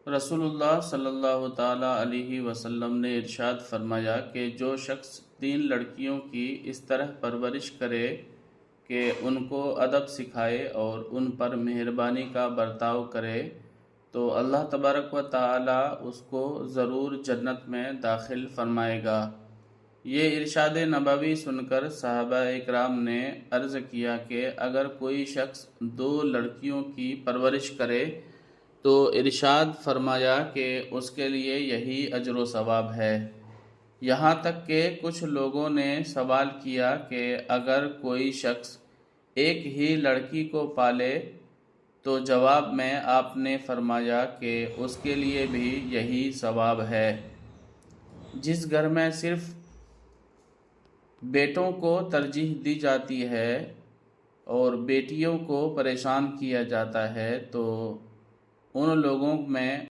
رسول اللہ صلی اللہ تعالیٰ علیہ وسلم نے ارشاد فرمایا کہ جو شخص 3 لڑکیوں کی اس طرح پرورش کرے کہ ان کو ادب سکھائے اور ان پر مہربانی کا برتاؤ کرے تو اللہ تبارک و تعالیٰ اس کو ضرور جنت میں داخل فرمائے گا۔ یہ ارشاد نبوی سن کر صحابہ اکرام نے عرض کیا کہ اگر کوئی شخص 2 لڑکیوں کی پرورش کرے تو ارشاد فرمایا کہ اس کے لیے یہی اجر و ثواب ہے۔ یہاں تک کہ کچھ لوگوں نے سوال کیا کہ اگر کوئی شخص ایک ہی لڑکی کو پالے تو جواب میں آپ نے فرمایا کہ اس کے لیے بھی یہی ثواب ہے۔ جس گھر میں صرف بیٹوں کو ترجیح دی جاتی ہے اور بیٹیوں کو پریشان کیا جاتا ہے تو ان لوگوں میں